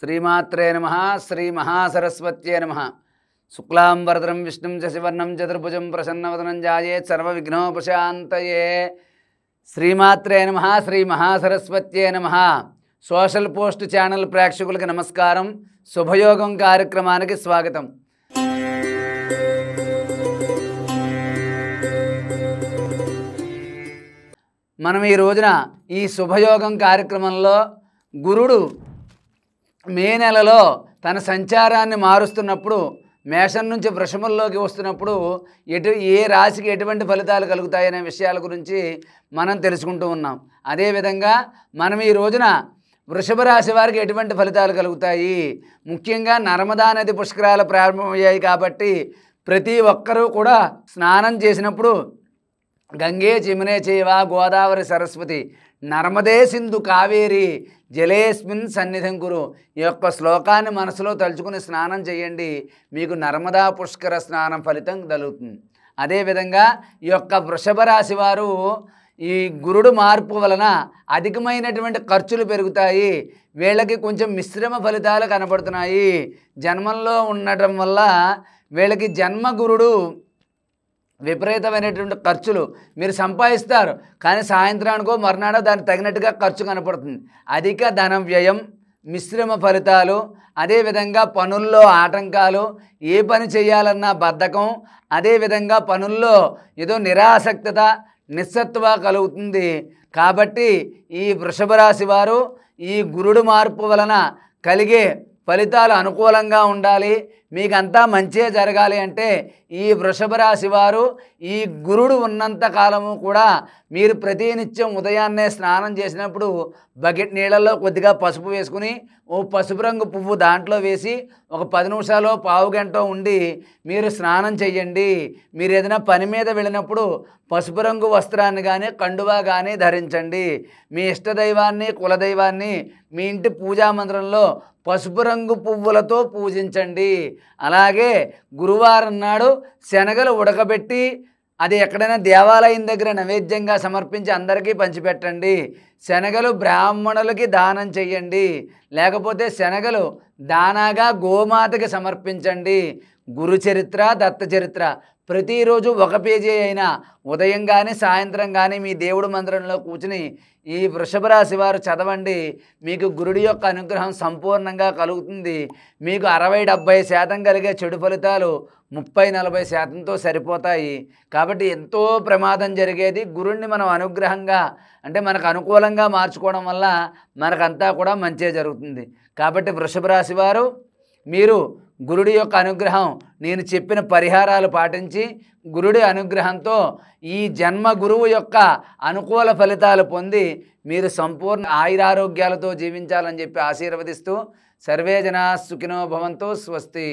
శ్రీమాత్రే నమః శ్రీ మహాసరస్వత్యే నమః. శుక్లాంబరధరం విష్ణుం శశివర్ణం చతుర్భుజం ప్రసన్నవదనం ధ్యాయేత్ సర్వవిఘ్నోపశాంతయే. శ్రీమాత్రే నమః శ్రీ మహాసరస్వత్యే నమః. సోషల్ పోస్ట్ ఛానల్ ప్రేక్షకులకి నమస్కారం. శుభయోగం కార్యక్రమానికి స్వాగతం. మనం ఈ రోజున ఈ శుభయోగం కార్యక్రమంలో గురుడు మే నెలలో తన సంచారాన్ని మారుస్తున్నప్పుడు మేషం నుంచి వృషభంలోకి వస్తున్నప్పుడు ఏ రాశికి ఎటువంటి ఫలితాలు కలుగుతాయనే విషయాల గురించి మనం తెలుసుకుంటూ ఉన్నాం. అదేవిధంగా మనం ఈ రోజున వృషభ రాశి వారికి ఎటువంటి ఫలితాలు కలుగుతాయి, ముఖ్యంగా నర్మదా నది పుష్కరాలు ప్రారంభమయ్యాయి కాబట్టి ప్రతి ఒక్కరూ కూడా స్నానం చేసినప్పుడు గంగే చిమునే చైవ గోదావరి సరస్వతి నర్మదే సింధు కావేరి జలేస్మిన్ సన్నిధం కురు, ఈ యొక్క శ్లోకాన్ని మనసులో తలుచుకుని స్నానం చేయండి. మీకు నర్మదా పుష్కర స్నానం ఫలితం కలుగుతుంది. అదేవిధంగా ఈ యొక్క వృషభ రాశి వారు ఈ గురుడు మార్పు వలన అధికమైనటువంటి ఖర్చులు పెరుగుతాయి. వీళ్ళకి కొంచెం మిశ్రమ ఫలితాలు కనబడుతున్నాయి. జన్మంలో ఉండటం వల్ల వీళ్ళకి జన్మ గురుడు విపరీతమైనటువంటి ఖర్చులు మీరు సంపాదిస్తారు, కానీ సాయంత్రానికో మర్నాడో దానికి తగినట్టుగా ఖర్చు కనపడుతుంది. అధిక ధన వ్యయం, మిశ్రమ ఫలితాలు, అదేవిధంగా పనుల్లో ఆటంకాలు, ఏ పని చేయాలన్నా బద్ధకం, అదేవిధంగా పనుల్లో ఏదో నిరాసక్తత నిస్సత్వ కలుగుతుంది. కాబట్టి ఈ వృషభ రాశి వారు ఈ గురుడు మార్పు వలన కలిగే ఫలితాలు అనుకూలంగా ఉండాలి, మీకంతా మంచే జరగాలి అంటే ఈ వృషభ రాశి వారు ఈ గురుడు ఉన్నంత కాలము కూడా మీరు ప్రతినిత్యం ఉదయాన్నే స్నానం చేసినప్పుడు బకెట్ నీళ్ళల్లో కొద్దిగా పసుపు వేసుకుని ఓ పసుపు రంగు పువ్వు దాంట్లో వేసి ఒక 10 నిమిషాలు పావు గంట ఉండి మీరు స్నానం చెయ్యండి. మీరు ఏదైనా పని మీద వెళ్ళినప్పుడు పసుపు రంగు వస్త్రాన్ని కానీ కండువా కానీ ధరించండి. మీ ఇష్టదైవాన్ని కులదైవాన్ని మీ ఇంటి పూజా మందిరంలో పసుపు రంగు పువ్వులతో పూజించండి. అలాగే గురువారం నాడు శనగలు ఉడకబెట్టి అది ఎక్కడైనా దేవాలయం దగ్గర నైవేద్యంగా సమర్పించి అందరికీ పంచిపెట్టండి. శనగలు బ్రాహ్మణులకి దానం చెయ్యండి, లేకపోతే శనగలు దానాగా గోమాతకి సమర్పించండి. గురు చరిత్ర, దత్త చరిత్ర ప్రతిరోజు 1 పేజీ అయినా ఉదయం కానీ సాయంత్రం కానీ మీ దేవుడి మందిరంలో కూర్చుని ఈ వృషభ రాశి వారు చదవండి. మీకు గురుడి యొక్క అనుగ్రహం సంపూర్ణంగా కలుగుతుంది. మీకు 60-70% కలిగే చెడు ఫలితాలు 30-40%తో సరిపోతాయి. కాబట్టి ఎంతో ప్రమాదం జరిగేది గురుడిని మనం అనుగ్రహంగా అంటే మనకు అనుకూలంగా మార్చుకోవడం వల్ల మనకంతా కూడా మంచే జరుగుతుంది. కాబట్టి వృషభ రాశి వారు మీరు గురుడి యొక్క అనుగ్రహం నేను చెప్పిన పరిహారాలు పాటించి గురుడి అనుగ్రహంతో ఈ జన్మ గురువు యొక్క అనుకూల ఫలితాలు పొంది మీరు సంపూర్ణ ఆయురారోగ్యాలతో జీవించాలని చెప్పి ఆశీర్వదిస్తూ సర్వే జనా సుఖినో భవంతు. స్వస్తి.